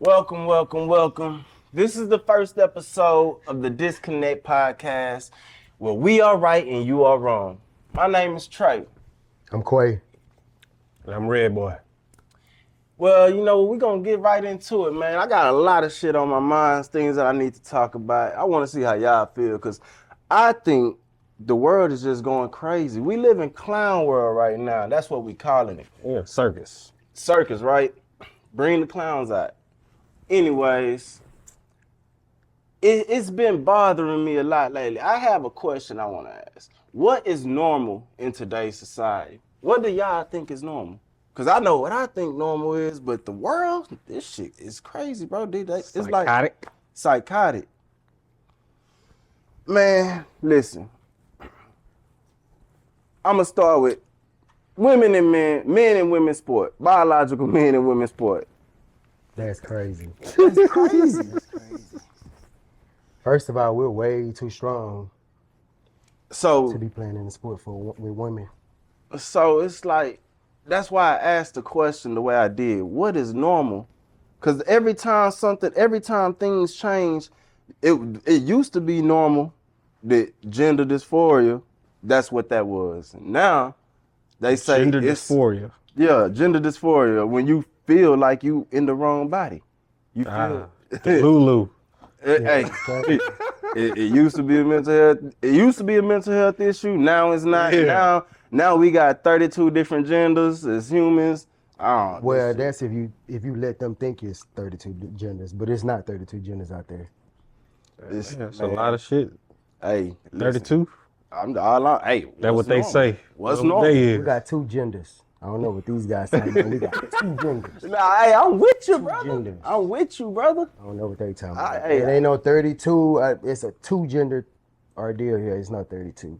Welcome, welcome, welcome. This is the first episode of the Disconnect podcast where we are right and you are wrong. My name is Trey. I'm Quay. And I'm Red Boy. Well, we're going to get right into it, man. I got a lot of shit on my mind, things that I need to talk about. I want to see how y'all feel because I think the world is just going crazy. We live in clown world right now. That's what we calling it. Yeah, circus. Circus, right? Bring the clowns out. Anyways, it's been bothering me a lot lately. I have a question I want to ask. What is normal in today's society? What do y'all think is normal? Because I know what I think normal is, but the world, this shit is crazy, bro. It's like psychotic. Man, listen. I'm going to start with women and men and women sport, biological men and women sport. That's crazy. That's crazy. That's crazy. First of all, we're way too strong to be playing in the sport with women. So it's like, that's why I asked the question the way I did. What is normal? Because every time things change, it used to be normal that gender dysphoria, that's what that was. Now, they say gender dysphoria. Yeah, gender dysphoria, when you feel like you in the wrong body. You feel Lulu. Hey, it used to be a mental health. It used to be a mental health issue. Now it's not. Yeah. Now we got 32 different genders as humans. Well, that's if you let them think it's 32 genders, but it's not 32 genders out there. That's a lot of shit. Hey, 32? Hey, that's what they say. What's What normal? they We is. got two genders. I don't know what these guys say, but we got two genders. Nah, hey, I'm with you, brother. genders. I'm with you, brother. I don't know what they talking about. Hey, It ain't no 32. It's a two-gender ordeal here. It's not 32.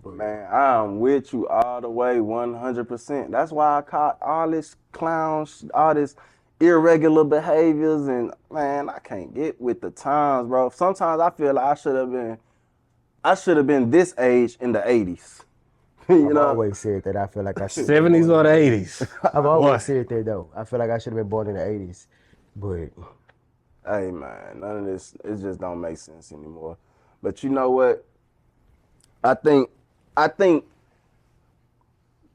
Man, I'm with you all the way, 100%. That's why I caught all this clowns, all this irregular behaviors, and man, I can't get with the times, bro. Sometimes I feel like I should have been this age in the 80s. I've always said that. I feel like I should. 70s or the 80s? I've always What? said that though. I feel like I should have been born in the 80s, but Hey man, none of this, it just don't make sense anymore. But you know what? I think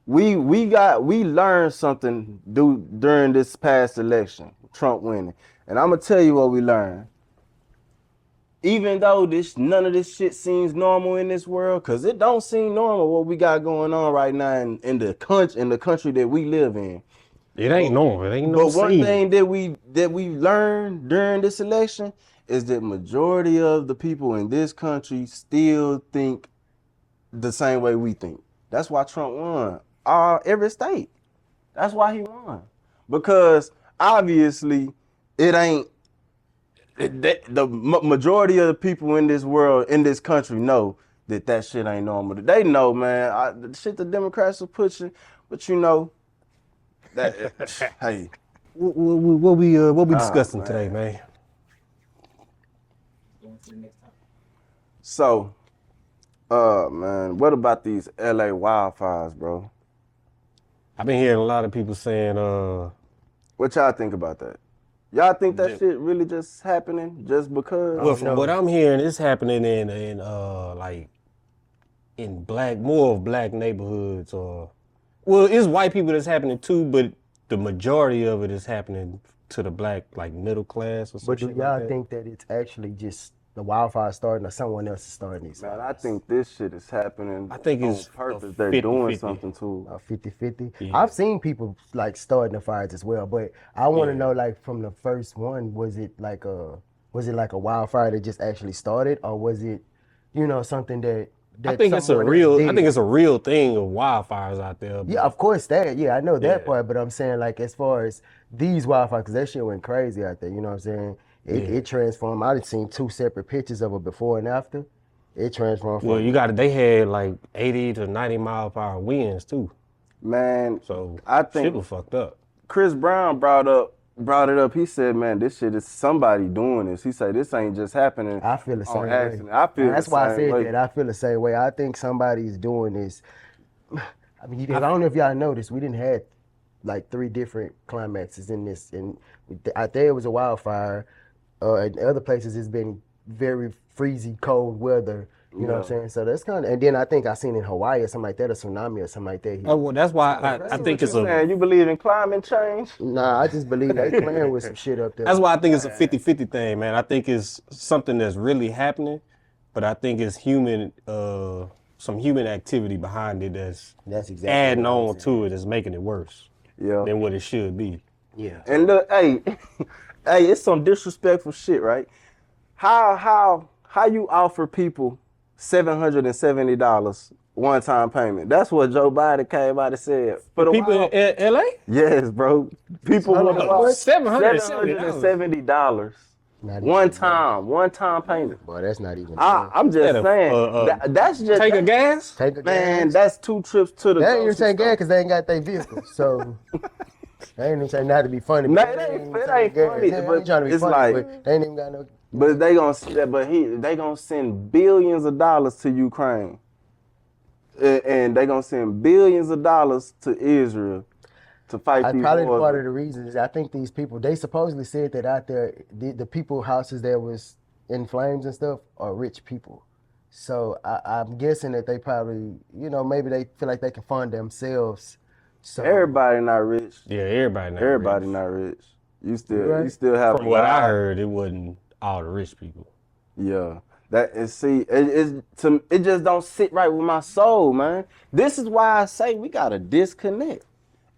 we learned something during this past election, Trump winning. And I'm gonna tell you what we learned. Even though none of this shit seems normal in this world, cause it don't seem normal what we got going on right now in the country that we live in. It ain't normal. It ain't no But one scene. thing that we learned during this election is that majority of the people in this country still think the same way we think. That's why Trump won every state. That's why he won. Because obviously it ain't the majority of the people in this world, in this country, know that shit ain't normal. They know, man, the shit the Democrats are pushing, but you know, that hey. What we discussing today, man? So, man, what about these LA wildfires, bro? I've been hearing a lot of people saying, What y'all think about that? Y'all think that shit really just happening just because? well, from what I'm hearing, it's happening in like in more of black neighborhoods, or well, it's white people that's happening too, but the majority of it is happening to the black, like middle class or But something. do y'all think that it's actually just the wildfire starting or someone else is starting these Man, I fires? think this shit is happening I think it's on purpose. a They're doing 50-50. something to. About 50-50. Yeah. I've seen people like starting the fires as well, but I want to know, like, from the first one, was it like a wildfire that just actually started, or was it, something that I think it's a someone else real. did? I think it's a real thing of wildfires out there. Yeah, of course that. Yeah, I know that Yeah. part, but I'm saying, like, as far as these wildfires, because that shit went crazy out there. You know what I'm saying? It transformed. I've seen two separate pictures of it before and after. It transformed from. Well, they had like 80 to 90 mile per hour winds too. Man, So I shit think was fucked up. Chris Brown brought it up. He said, man, this shit is somebody doing this. He said, this ain't just happening. I feel the same on way. accident. I feel That's the why I same said way. that. I feel the same way. I think somebody's doing this. I mean, I don't know if y'all noticed, we didn't have like 3 different climaxes in this. And out there it was a wildfire. In other places it's been very freezy cold weather. You know what I'm saying? So that's kind of, and then I think I seen in Hawaii or something like that, a tsunami or something like that. Oh, well, that's why I think it's saying, you believe in climate change? Nah, I just believe they playing with some shit up there. That's why I think it's a 50-50 thing, man. I think it's something that's really happening, but I think it's some human activity behind it that's exactly adding what I was on to it, is making it worse Yeah. than what it should be. Yeah. And look, hey, it's some disrespectful shit, right? How you offer people $770 one-time payment? That's what Joe Biden came out and said. For the People in LA? Yes, bro. People want $770 one time payment. Boy, that's not even. I'm just saying. That's just take a gas. Take a man. gas. That's 2 trips to the. They ain't even saying gas because they ain't got their vehicle. So they ain't even saying not to be funny. No, it ain't funny. But trying to be it's funny, like, but they ain't even got no. But they gonna send billions of dollars to Ukraine, and they gonna send billions of dollars to Israel to fight these Probably wars. part of the reason is I think these people, they supposedly said that out there, the people houses that was in flames and stuff are rich people. So I'm guessing that they probably, maybe they feel like they can fund themselves. So Everybody not rich. Yeah, everybody Not rich. You still have. From what I heard, it wasn't all the rich people. Yeah. It just don't sit right with my soul, man. This is why I say we gotta disconnect.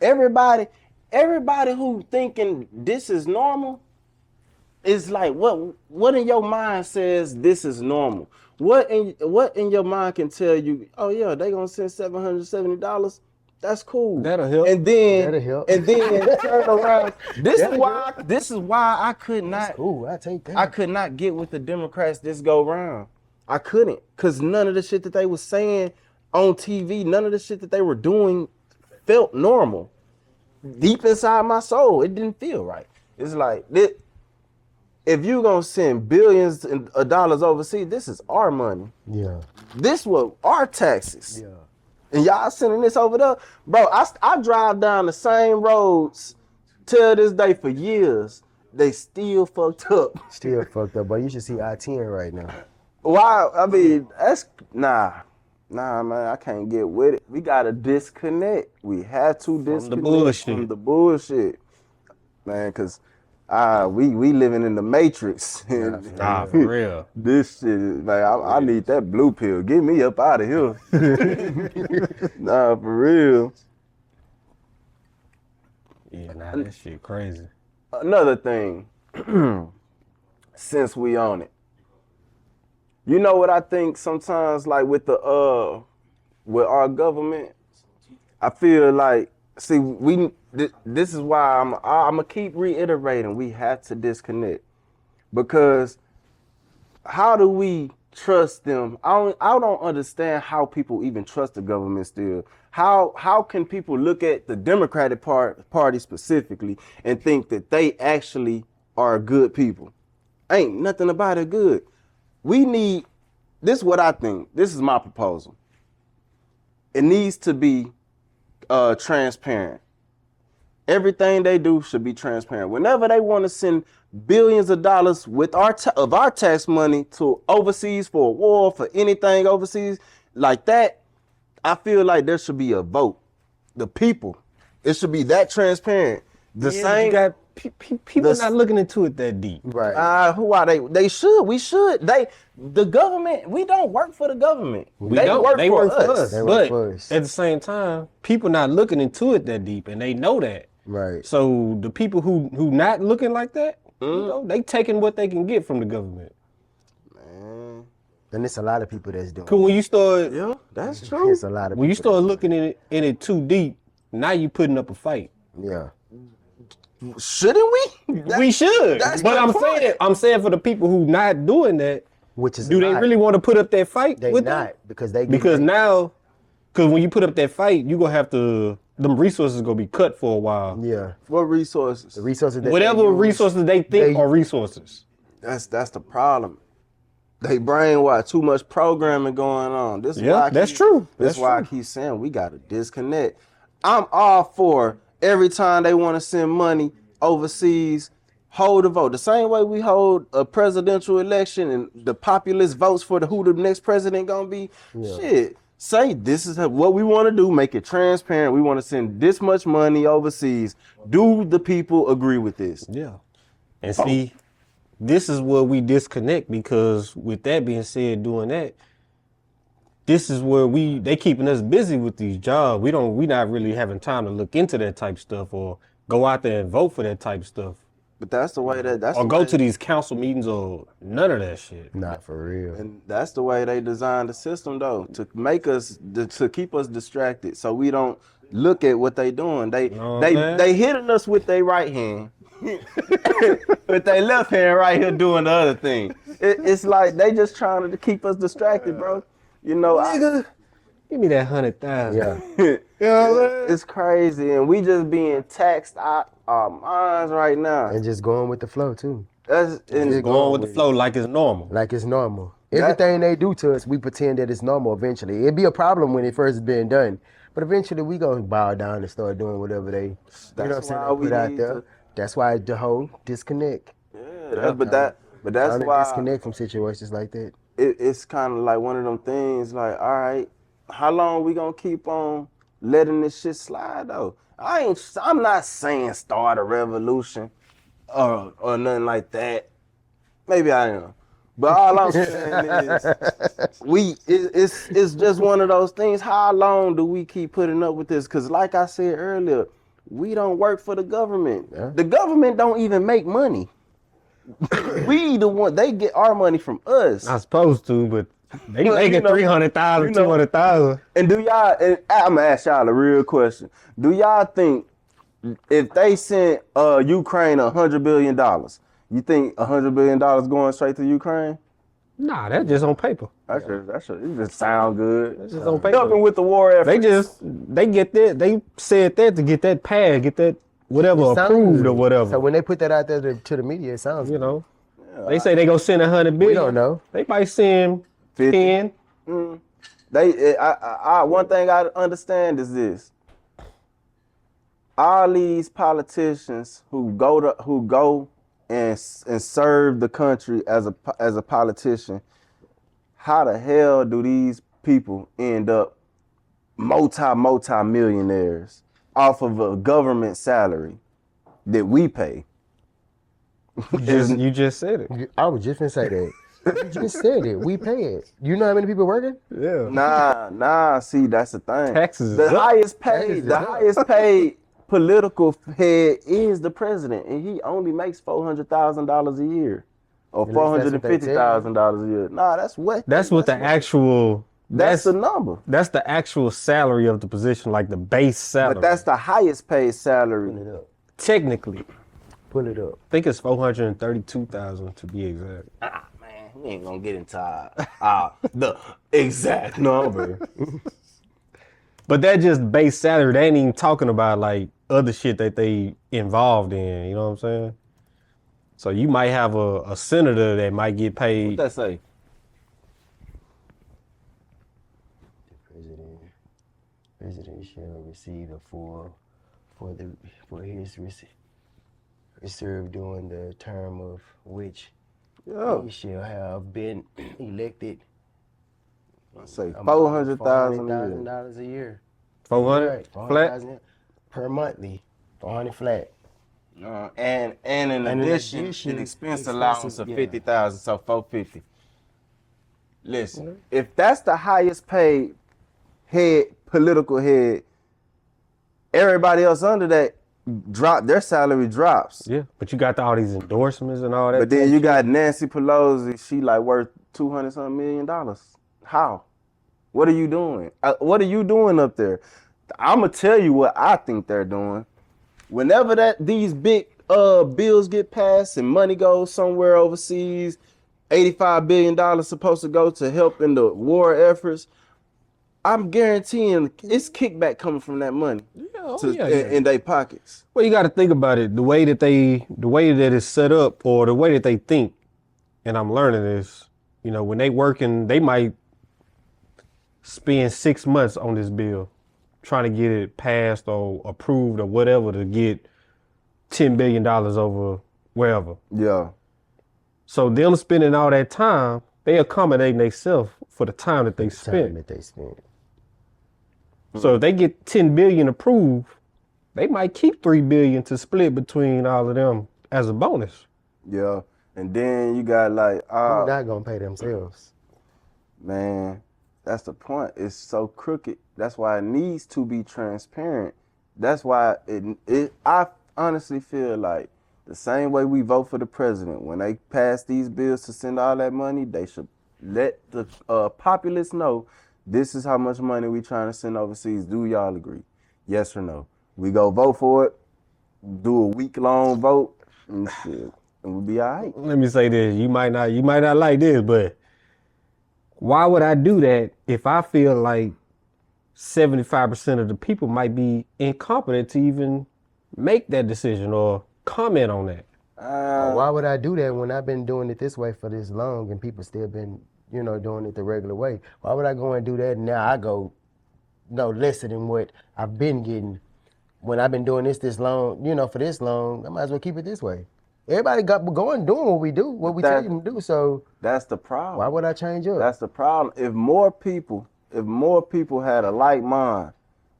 Everybody who thinking this is normal is like, what in your mind says this is normal? What in your mind can tell you, oh yeah, they gonna send $770? That's cool. That'll help. And then turn around. This is why I could not. Ooh, I take that. I could not get with the Democrats this go round. I couldn't, cause none of the shit that they was saying on TV, none of the shit that they were doing felt normal. Deep inside my soul, it didn't feel right. It's like, if you gonna send billions of dollars overseas, this is our money. Yeah. This was our taxes. Yeah. And y'all sending this over there? Bro, I drive down the same roads till this day for years. They still fucked up. Still fucked up, but you should see I-10 right now. Why? I mean, that's, nah, man, I can't get with it. We gotta disconnect. We have to disconnect from the bullshit. Man, cause we living in the matrix. Nah, for real. This shit, like, I need that blue pill. Get me up out of here. Nah, for real. Yeah, nah, that shit crazy. Another thing, since we on it, you know what I think sometimes, like with with our government, I feel like, see, this is why I'm gonna keep reiterating, we have to disconnect, because how do we trust them? I don't understand how people even trust the government still. How can people look at the Democratic Party specifically and think that they actually are good people? Ain't nothing about it good. We need, this is what I think. This is my proposal. It needs to be transparent. Everything they do should be transparent. Whenever they want to send billions of dollars with our tax money to overseas for a war, for anything overseas like that, I feel like there should be a vote. The people, it should be that transparent. The same. You got people not looking into it that deep. Right. Who are they? They should. We should. The government. We don't work for the government. They work for us. They work But for us. at the same time, people not looking into it that deep, and they know that. Right. So the people who not looking like that, they taking what they can get from the government. Man. Then it's a lot of people that's doing Cause when you start, Yeah, that's true. It's a lot of when you people start looking in it too deep, now you putting up a fight. Yeah. Shouldn't we? We should. that's But the I'm saying for the people who not doing that, Which is do they really want to put up that fight They with not them? because they Because when you put up that fight, you gonna have to, them resources gonna be cut for a while. Yeah. What resources? The resources that Whatever they use, resources they think are resources. That's the problem. They brainwash, too much programming going on. This is why That's true. That's why I keep saying we gotta disconnect. I'm all for every time they want to send money overseas, hold a vote. The same way we hold a presidential election and the populace votes for who the next president gonna be. Yeah. Shit. Say this is what we want to do, make it transparent. We want to send this much money overseas. Do the people agree with this? Yeah. And see, this is where we disconnect, because with that being said, doing that, this is where they keeping us busy with these jobs. We not really having time to look into that type stuff or go out there and vote for that type stuff. But that's the way that's or the go way, to these council meetings or none of that shit. Not for real. and that's the way they designed the system though, to make us to keep us distracted so we don't look at what they doing. They hitting us with their right hand. With their left hand right here doing the other thing. It's like they just trying to keep us distracted, bro. You know, Nigga, give me that 100,000. Yeah. You know what I'm saying? it's crazy, and we just being taxed out our minds right now. And just going with the flow too. That's Just going with the flow like it's normal. Like it's normal. Everything they do to us, we pretend that it's normal eventually. It'd be a problem when it first been done. But eventually we gonna bow down and start doing whatever they put out there. That's why the whole disconnect. Yeah, but that's why disconnect from situations like that. it's kind of like one of them things. Like, all right, how long we gonna keep on letting this shit slide though? I'm not saying start a revolution or nothing like that. Maybe I am. But all I'm saying is, it's just one of those things. How long do we keep putting up with this? Because like I said earlier, we don't work for the government. Yeah. The government don't even make money. We the one, they get our money from us. Not supposed to, but they making 300,000, you know. 200,000. And do y'all, and I'm gonna ask y'all a real question. Do y'all think if they sent Ukraine $100 billion, you think $100 billion going straight to Ukraine? Nah, that's just on paper. It just sound good. That's just on paper. Helping with the war effort. They get that. They said that to get that pad, get that whatever It sounds approved good. or whatever. So when they put that out there to the media, it sounds You good. know, they say they gonna send 100 billion. We don't know. They might send 50. 10. One thing I understand is this: all these politicians who go and serve the country as a politician, how the hell do these people end up multi millionaires off of a government salary that we pay? You just said it. I was just gonna say that. You just said it. We pay it. You know how many people working? Yeah. Nah. See, that's the thing. Taxes is The up. highest paid political head is the president, and he only makes $400,000 a year, or At least that's what they $450,000 a year. Nah, that's what. That's what the actual. That's the number. That's the actual salary of the position, like the base salary. But that's the highest paid salary. Pull it up. technically. Pull it up. I think it's 432,000 to be exact. Man, we ain't gonna get into the exact number. But that just base salary. They ain't even talking about like other shit that they involved in. You know what I'm saying? So you might have a senator that might get paid. What that say? President shall receive a full for his reserve during the term of which he shall have been elected. I say $400,000 a year. 400 Right, flat. $400,000 per monthly, 400 flat. And in addition, an expense allowance of $50,000, so $450. Listen, if that's the highest paid political head, everybody else under that their salary drops. Yeah, but you got all these endorsements and all that. But then you got Nancy Pelosi, she like worth $200-something million. How? What are you doing? What are you doing up there? I'm gonna tell you what I think they're doing. Whenever these big bills get passed and money goes somewhere overseas, $85 billion supposed to go to help in the war efforts, I'm guaranteeing it's kickback coming from that money in their pockets. Well, you got to think about it. The way that it's set up, or the way that they think, and I'm learning this. You know, when they working, they might spend 6 months on this bill. trying to get it passed or approved or whatever to get $10 billion over wherever. Yeah. So them spending all that time, they accommodating themselves for the time that they Time spent. that they spent. So if they get 10 billion approved, they might keep 3 billion to split between all of them as a bonus. Yeah. And then you got like, Who not gonna pay themselves? man, that's the point. It's so crooked. That's why it needs to be transparent. That's why I honestly feel like the same way we vote for the president, when they pass these bills to send all that money, they should let the populace know this is how much money we trying to send overseas. Do y'all agree? Yes or no? We go vote for it, do a week-long vote, and shit, and we'll be all right. Let me say this, you might not like this, but why would I do that if I feel like 75% of the people might be incompetent to even make that decision or comment on that? Why would I do that when I've been doing it this way for this long and people still been, doing it the regular way? Why would I go and do that and now I go, no, less than what I've been getting when I've been doing this long, for this long, I might as well keep it this way. Everybody got going doing what we do, what we tell them to do. So that's the problem. Why would I change up? That's the problem. If more people had a like mind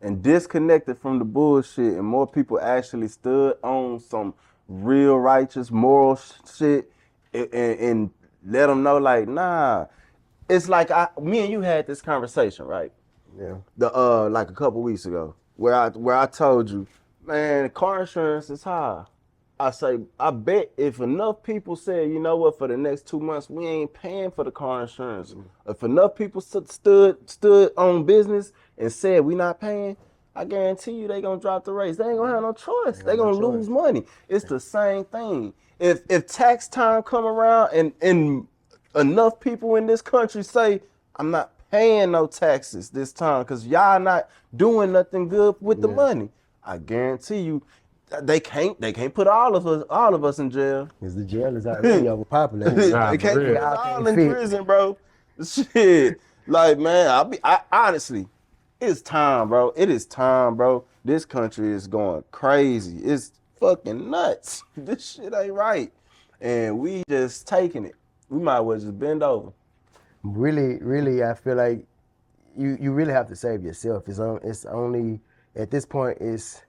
and disconnected from the bullshit, and more people actually stood on some real righteous moral shit and let them know, like, nah, it's like me and you had this conversation, right? Yeah. Like a couple weeks ago, where I told you, man, car insurance is high. I say, I bet if enough people said, you know what, for the next 2 months, we ain't paying for the car insurance. If enough people stood on business and said we not paying, I guarantee you they gonna drop the rates. They ain't gonna have no choice. They gonna lose money. It's the same thing. If tax time come around and enough people in this country say, I'm not paying no taxes this time because y'all not doing nothing good with the money, I guarantee you, they can't put all of us in jail. Because the jail is already overpopulated. They can't put us all in prison, bro. Shit. Like, man, I honestly, it's time, bro. It is time, bro. This country is going crazy. It's fucking nuts. This shit ain't right. And we just taking it. We might as well just bend over. Really, I feel like you really have to save yourself. It's only, at this point, it's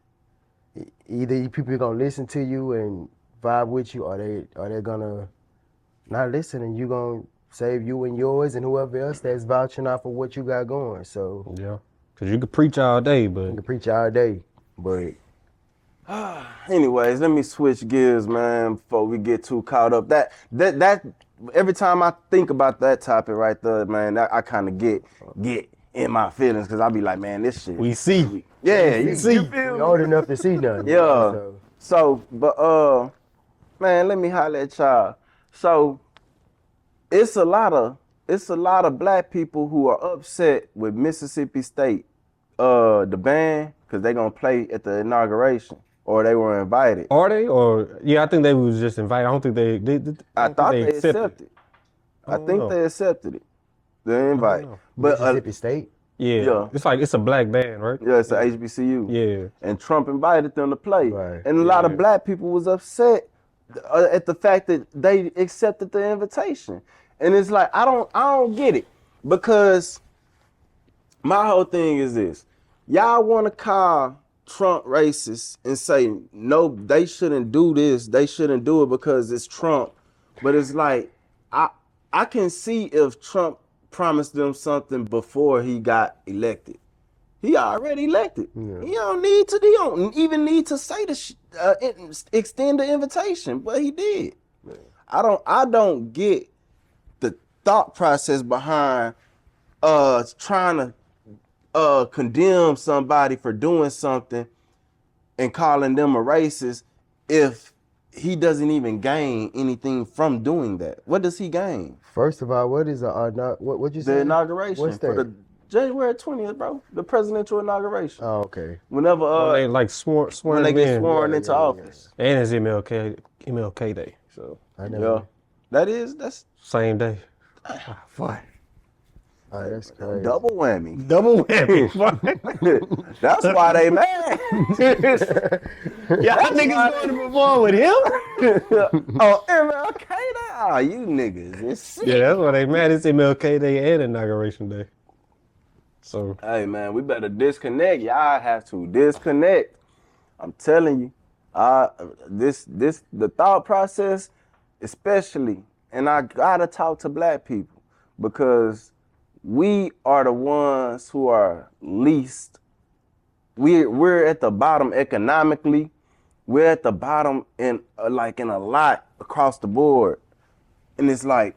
either people are gonna listen to you and vibe with you, or they gonna not listen and you gonna save you and yours and whoever else that's vouching off of what you got going. So yeah, because you could preach all day, but you can preach all day, but anyways, let me switch gears, man, before we get too caught up. That every time I think about that topic right there, man, I kind of get in my feelings, because I be like, man, this shit. we see. Yeah, you feel we me? old enough to see nothing. Yeah. So, but man, let me holler at y'all. So, it's a lot of black people who are upset with Mississippi State, the band, because they gonna play at the inauguration, or they were invited. Are they? Or yeah, I think they was just invited. I don't think they I thought they accepted. I think they accepted it. The invite. But Mississippi State. Yeah, it's a black band, right? Yeah, it's a HBCU. Yeah. And Trump invited them to play. Right. And a lot of black people was upset at the fact that they accepted the invitation. And it's like, I don't get it. Because my whole thing is this. Y'all want to call Trump racist and say, no, they shouldn't do this. They shouldn't do it because it's Trump. But it's like, I can see if Trump promised them something before he got elected. He already elected. Yeah. He don't even need to say extend the invitation, but he did. Yeah. I don't get the thought process behind trying to condemn somebody for doing something and calling them a racist if he doesn't even gain anything from doing that. What does he gain? First of all, what is what you say? The inauguration. What's that? For the January 20th, bro. The presidential inauguration. Oh, okay. Whenever they like sworn when they get in. sworn into office. And it's MLK Day. So I know. Yeah. That's same day. What? Oh, that's crazy. Double whammy. Double whammy. That's why they mad. Y'all niggas going to perform with him? Oh, MLK now. You niggas is sick. Yeah, that's why they mad. It's MLK Day and Inauguration Day. So, Hey man, we better disconnect. Y'all have to disconnect. I'm telling you, the thought process, especially, and I gotta talk to black people because we are the ones who are least. We're at the bottom economically. We're at the bottom in a lot across the board, and it's like,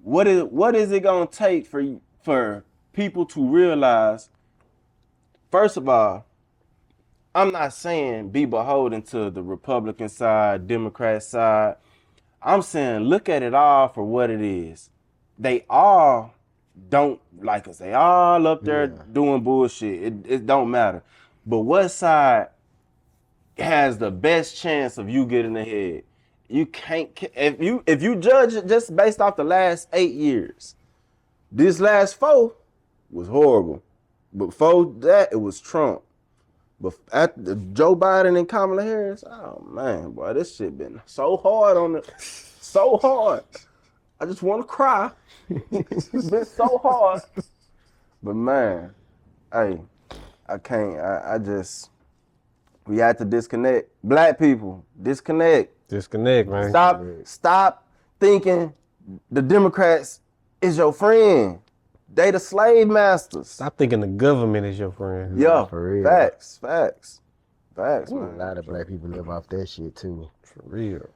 what is it gonna take for people to realize? First of all, I'm not saying be beholden to the Republican side, Democrat side. I'm saying look at it all for what it is. They all don't like us. They all up there doing bullshit. It don't matter. But what side has the best chance of you getting ahead? You can't if you judge it just based off the last 8 years. This last 4 was horrible. But before that, it was Trump. But after Joe Biden and Kamala Harris, oh man, boy, this shit been so hard on it. So hard. I just want to cry. It's been so hard. But man, hey, I can't. I just, we had to disconnect. Black people, disconnect. disconnect, man. Stop thinking the Democrats is your friend. They the slave masters. Stop thinking the government is your friend. Yeah, For real. facts, A man. lot of black people live off that shit too. For real.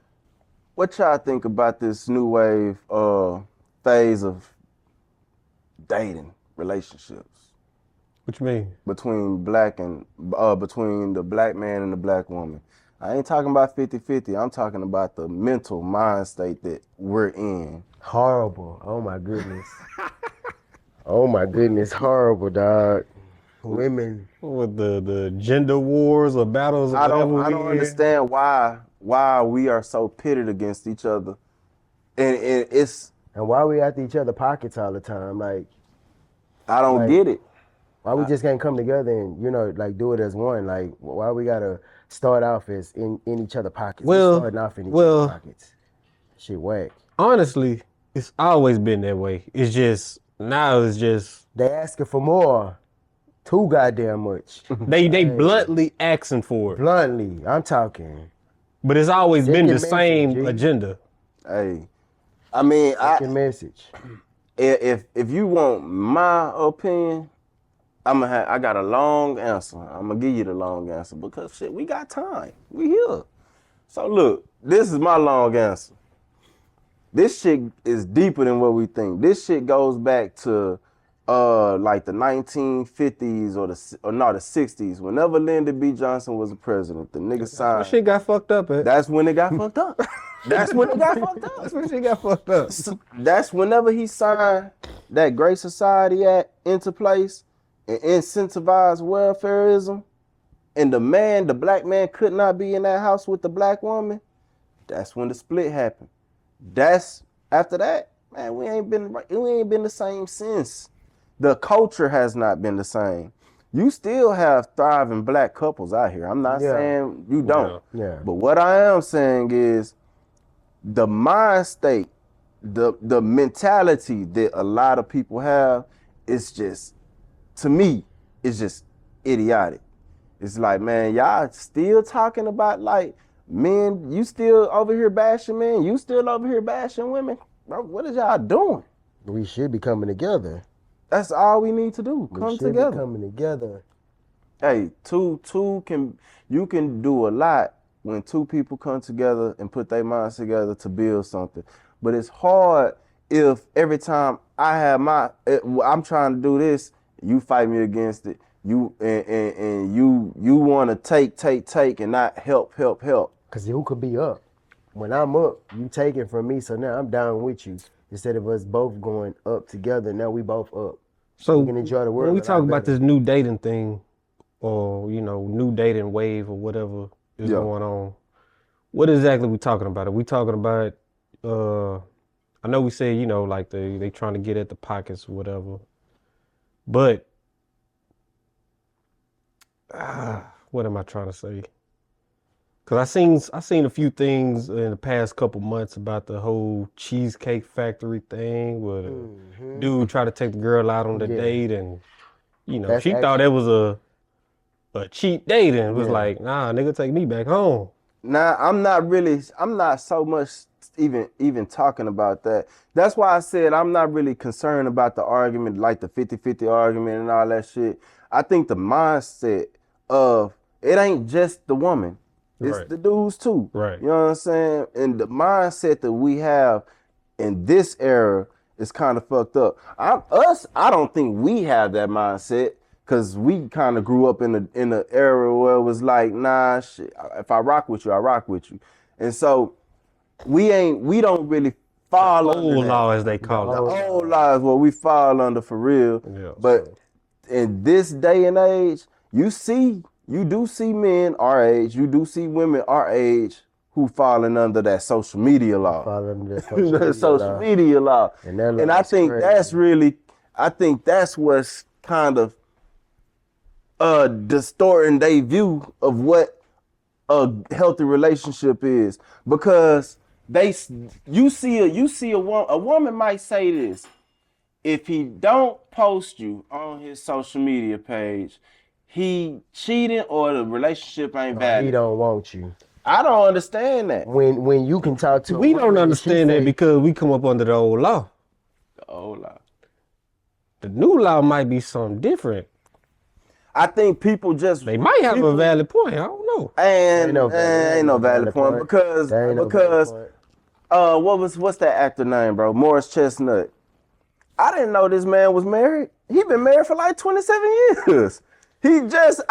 What y'all think about this new wave phase of dating relationships What you mean? between between the black man and the black woman? I ain't talking about 50-50. I'm talking about the mental mind state that we're in. Horrible. Oh my goodness. Oh my goodness, horrible, dog. Women. With the gender wars or battles? Or I don't whatever we in? understand why we are so pitted against each other, and it's And why we at each other pockets all the time? Like, I don't get it. why we just can't come together and, like do it as one? Like, why we gotta start off as in each other pockets? Well, Starting off in each well- other pockets. Shit whack. Honestly, it's always been that way. It's just, now it's just, They asking for more. Too goddamn much. they bluntly asking for it. Bluntly, I'm talking. But it's always Send been your the same message, G. agenda. Hey, I mean, Second message. if you want my opinion, I got a long answer. I'm gonna give you the long answer because shit, we got time. We here. So look, this is my long answer. This shit is deeper than what we think. This shit goes back to like the 1950s or the 60s. Whenever Lyndon B. Johnson was the president, the nigga signed. Shit got fucked up at. That's when it got fucked up. That's when it got fucked up. That's when shit got fucked up. That's whenever he signed that Great Society Act into place and incentivized welfareism, and the black man could not be in that house with the black woman. That's when the split happened. That's after that, man. We ain't been the same since. The culture has not been the same. You still have thriving black couples out here. I'm not saying you don't. Yeah. But what I am saying is the mind state, the mentality that a lot of people have is just, to me, it's just idiotic. It's like, man, y'all still talking about like men, you still over here bashing men, you still over here bashing women. Bro, what is y'all doing? We should be coming together. That's all we need to do. We Come should together. be coming together. Hey, you can do a lot when two people come together and put their minds together to build something. But it's hard if every time I'm trying to do this, you fight me against it. You and you want to take and not help. Cause who could be up? When I'm up, you taking from me, so now I'm down with you. Instead of us both going up together, now we both up. So We can enjoy the world when we a lot talk about better. this new dating thing, or new dating wave or whatever is going on, what exactly we talking about? Are we talking about I know we said, you know, like they trying to get at the pockets or whatever. But what am I trying to say? Cause I seen a few things in the past couple months about the whole Cheesecake Factory thing where the dude tried to take the girl out on the Yeah. date and you know, That's she thought actually- it was a cheap date and was Yeah. like, nah, nigga, take me back home. Now I'm not so much even talking about that. That's why I said I'm not really concerned about the argument, like the 50-50 argument and all that shit. I think the mindset of it ain't just the woman, it's Right. the dudes too. Right. You know what I'm saying? And the mindset that we have in this era is kind of fucked up. I don't think we have that mindset. Cause we kind of grew up in the era where it was like, nah, shit, if I rock with you, I rock with you, and so we don't really fall under Old that. law as they call The it. old law is what we fall under for real. Yeah, But in this day and age, you do see men our age, you do see women our age who falling under that social media law. Following the The social media law. And that law And I is think crazy. that's what's kind of distorting their view of what a healthy relationship is, because you see a woman might say this: if he don't post you on his social media page, he cheating or the relationship ain't valid. He don't want you. I don't understand that. When you can talk to a We woman don't and she understand say, that because we come up under the old law. Oh, law. The new law might be something different. I think people just They might have a valid point. I don't know. ain't no valid valid point because what's that actor name, bro? Morris Chestnut. I didn't know this man was married. He been married for like 27 years. He just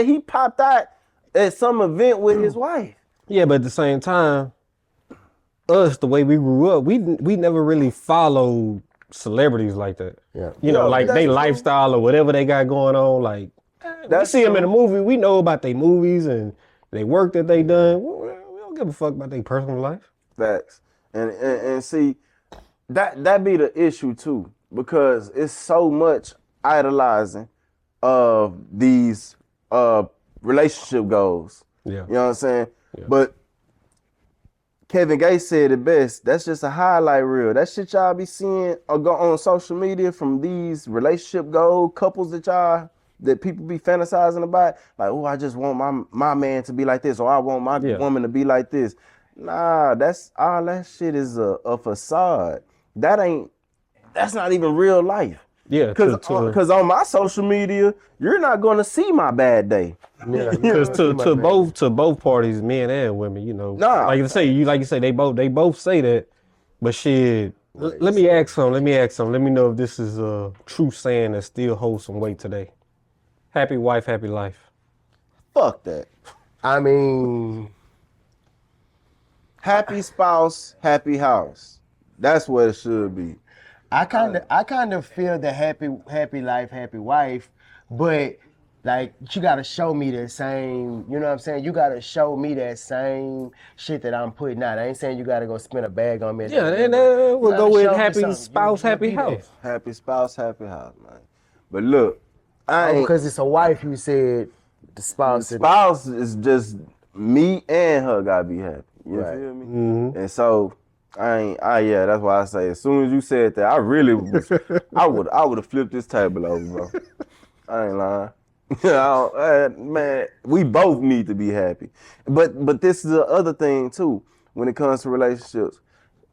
he popped out at some event with his wife. Yeah, but at the same time, us, the way we grew up, we never really followed celebrities like that. Yeah. You know, Yeah, like that's they true. lifestyle or whatever they got going on. Like, we That's see them in a true. movie, we know about their movies and they work that they done. We don't give a fuck about their personal life. Facts. And see, that be the issue too, because it's so much idolizing of these relationship goals. Yeah. You know what I'm saying? Yeah. But Kevin Gates said it best. That's just a highlight reel. That shit y'all be seeing or go on social media from these relationship goal couples that people be fantasizing about. Like, oh, I just want my man to be like this, or I want my woman to be like this. Nah, that's all that shit is a facade. That's not even real life. Yeah, Because on my social media, you're not gonna see my bad day. Yeah, because to both parties, men and women, you know, Nah. like you say, they both say that. But shit, let me ask some. Let me know if this is a true saying that still holds some weight today. Happy wife, happy life. Fuck that. I mean, Happy spouse, happy house. That's what it should be. I kind of feel the happy life, happy wife, but like you gotta show me the same, you know what I'm saying? You gotta show me that same shit that I'm putting out. I ain't saying you gotta go spend a bag on me. Yeah, and we'll go with happy spouse, happy house. Happy spouse, happy house, man. But look, because it's a wife, you said the spouse. Spouse is just me and her gotta be happy. You Right. feel me? Mm-hmm. And so yeah, that's why I say as soon as you said that, I really was, I would have flipped this table over, bro. I ain't lying. Man, we both need to be happy. But this is the other thing too, when it comes to relationships.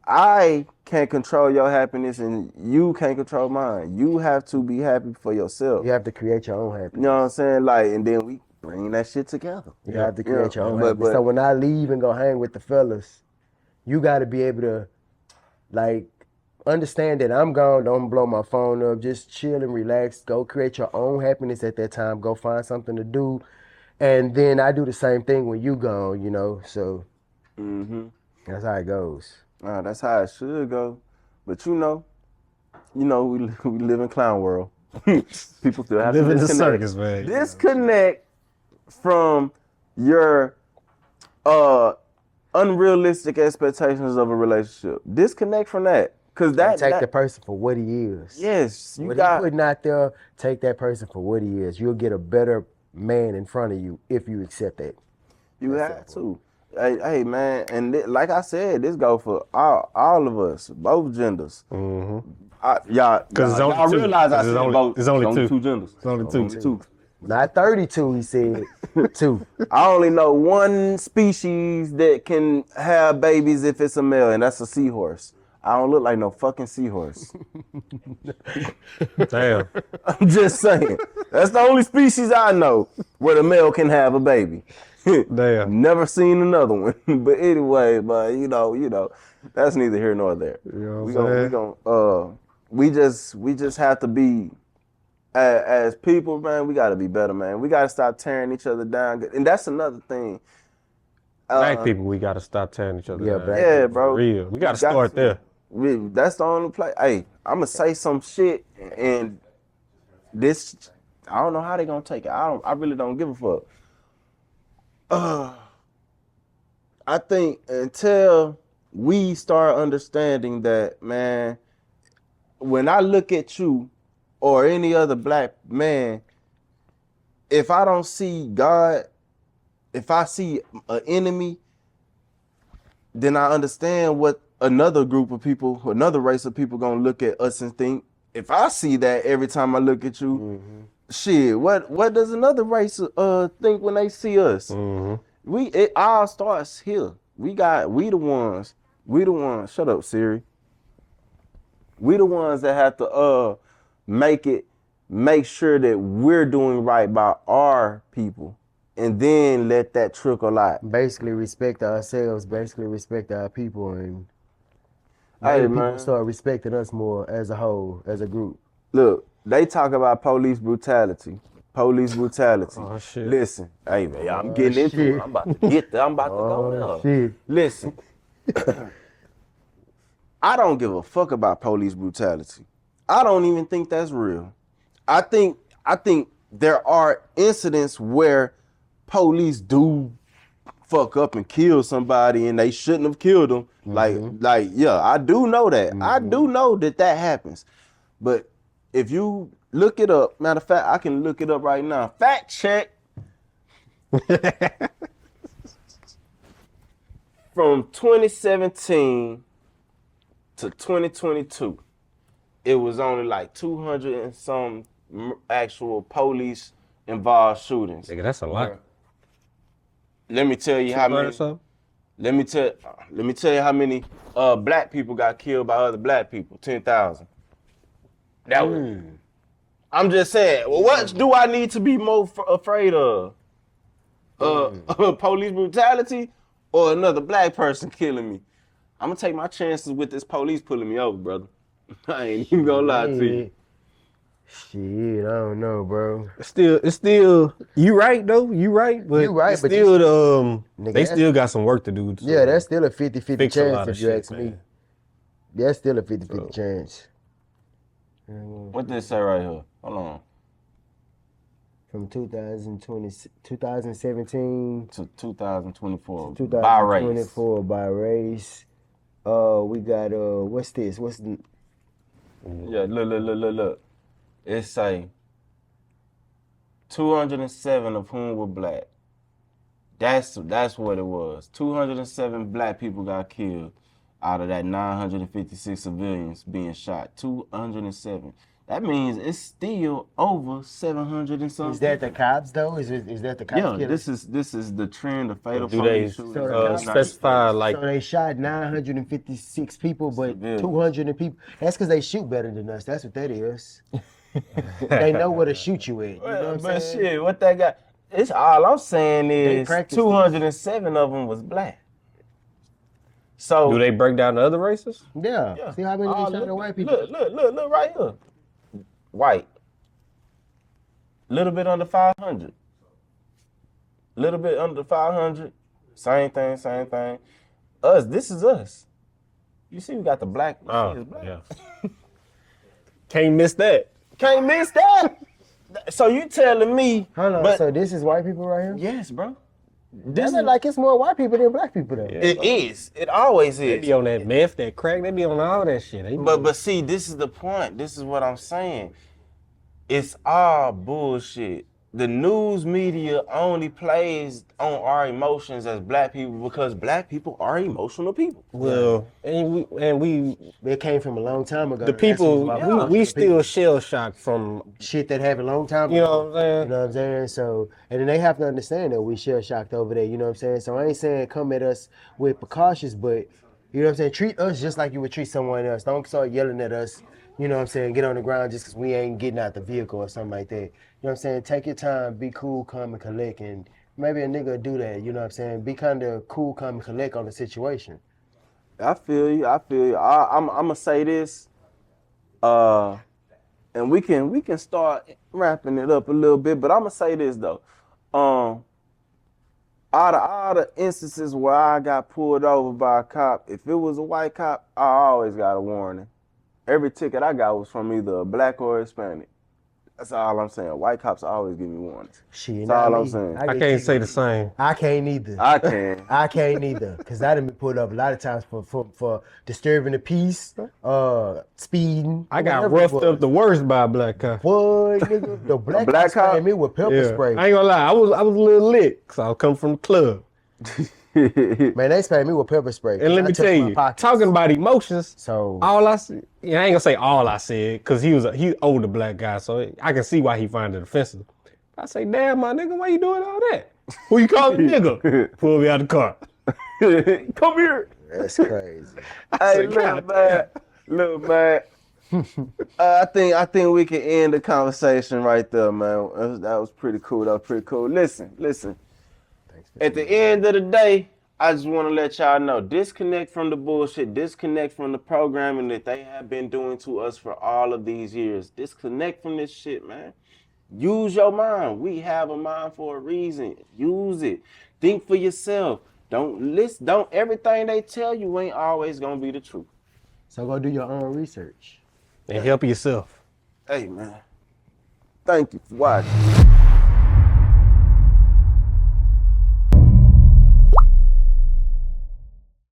I can't control your happiness and you can't control mine. You have to be happy for yourself. You have to create your own happiness. You know what I'm saying? Like, and then we bring that shit together. You have to create your own but- happiness. So when I leave and go hang with the fellas, you got to be able to, like, understand that I'm gone. Don't blow my phone up. Just chill and relax. Go create your own happiness at that time. Go find something to do. And then I do the same thing when you gone, you know. So that's how it goes. That's how it should go. But you know, we live in clown world. People still have Live to in the disconnect. circus, man. Disconnect from your unrealistic expectations of a relationship. Disconnect from that. Cause And take that the person for what he is. yes, you What got he putting out there, take that person for what he is. You'll get a better man in front of you if you accept that. you That's have to. Hey man, and like I said, this go for all of us, both genders. Y'all it's only two. realize I 'Cause said it's both. it's only two. genders. It's only two. Not 32, he said. 2. I only know one species that can have babies if it's a male, and that's a seahorse. I don't look like no fucking seahorse. Damn. I'm just saying. That's the only species I know where the male can have a baby. Damn. Never seen another one. But anyway, but you know, that's neither here nor there. You know what I'm We just have to be as people, man, we gotta be better, man. We gotta stop tearing each other down. And that's another thing. Black people, we gotta stop tearing each other down. Yeah, bro. For real. We gotta start there. That's the only place. Hey, I'm gonna say some shit, and this, I don't know how they gonna take it. I really don't give a fuck. I think until we start understanding that, man, when I look at you or any other black man, if I don't see God, if I see an enemy, then I understand what another group of people, another race of people gonna look at us and think. If I see that every time I look at you, shit, what does another race think when they see us? It all starts here. We the ones. Shut up, Siri. We the ones that have to make sure that we're doing right by our people, and then let that trickle out. Basically respect ourselves, basically respect our people, and Hey, people man. start respecting us more as a whole, as a group. Look, they talk about police brutality. Oh, shit. Listen, hey man, I'm getting into shit. it. I'm about to get there. I'm about to go there. Shit. Listen, I don't give a fuck about police brutality. I don't even think that's real. I think there are incidents where police do fuck up and kill somebody and they shouldn't have killed them. Like yeah, I do know that. I do know that happens. But if you look it up, matter of fact, I can look it up right now. Fact check. From 2017 to 2022, it was only like 200 and some actual police involved shootings. Nigga, that's a lot. Let me tell you how many. Let me tell you how many black people got killed by other black people. 10,000. That was. I'm just saying. Well, what do I need to be more afraid of? Police brutality or another black person killing me? I'm gonna take my chances with this police pulling me over, brother. I ain't even gonna lie to you. Shit, I don't know, bro. It's still. You right though. You right, but You right, it's but still nigga, they still got some work to do. To Yeah, that's still a 50-50 fix a lot chance of if you shit, ask me. man. That's still a 50-50 chance. What this say right here? Hold on. From 2017 To 2024. to By race. 2024 by race. We got what's this? What's the Yeah, look. It say 207 of whom were black. That's what it was. 207 black people got killed out of that 956 civilians being shot. 207. That means it's still over 700 and something. Is that the cops though? Is that the cops? Yeah, killing? this is the trend of fatal Do they police shootings. specify like? So they shot 956 people, but Civilians. 200 people. That's because they shoot better than us. That's what that is. They know where to shoot you at. You know what I'm But saying? shit, what that got? It's all I'm saying is practice 207 of them was black. So Do they break down the other races? Yeah. See how many they shot at white people? Look right here. White. Little bit under 500. Little bit under 500. Same thing. Us, this is us. You see, we got the black. Yeah. Can't miss that. Can't miss that. So you telling me? Hold on. But So this is white people right here? yes, bro. This Damn it, is, like it's more white people than black people though. Yeah. it is. It always They is. be on that meth, that crack. They be on all that shit. They But see, this is the point. This is what I'm saying. It's all bullshit. The news media only plays on our emotions as black people because black people are emotional people. well, and we It came from a long time ago. the That's the reason people why yeah. we the still people- shell shocked from shit that happened a long time ago. you know what I'm saying. You know what I'm saying? So, and then they have to understand that we shell shocked over there. You know what I'm saying? So I ain't saying come at us with precautions, but you know what I'm saying? Treat us just like you would treat someone else. Don't start yelling at us. You know what I'm saying? Get on the ground just because we ain't getting out the vehicle or something like that. You know what I'm saying? Take your time, be cool, calm, and collect. And maybe a nigga do that. You know what I'm saying? Be kind of cool, calm, and collect on the situation. I feel you. I feel you. I'm gonna say this, and we can start wrapping it up a little bit. But I'm gonna say this though, out of all the instances where I got pulled over by a cop, if it was a white cop, I always got a warning. Every ticket I got was from either a black or a Hispanic. That's all I'm saying. White cops always give me warnings. Shit, That's all not I'm me. saying. I get can't you. say the same. I can't either. I can. I can't either, cause I done been pulled up a lot of times for disturbing the peace, speeding. I got whatever it roughed was. up the worst by a black cop. What, nigga? The black, black cops sprayed cop? me with pepper Yeah, spray. I ain't gonna lie. I was a little lit because I was coming from the club. Man, they sprayed me with pepper spray. And let I me touched tell my you, pockets. talking about emotions, So all I said, yeah, I ain't gonna say all I said, cause he older black guy, so I can see why he find it offensive. I say, damn, my nigga, why you doing all that? Who you calling nigga? Pull me out the car. Come here. that's crazy. Hey, say, little God man. Little man. I think we can end the conversation right there, man. That was pretty cool. That was pretty cool. Listen. Thanks for At the tuning in. end of the day, I just want to let y'all know, disconnect from the bullshit, disconnect from the programming that they have been doing to us for all of these years. Disconnect from this shit, man. Use your mind. We have a mind for a reason. Use it. Think for yourself. Don't listen. Don't everything they tell you ain't always gonna be the truth. So go do your own research. And help yourself. Hey man, thank you for watching.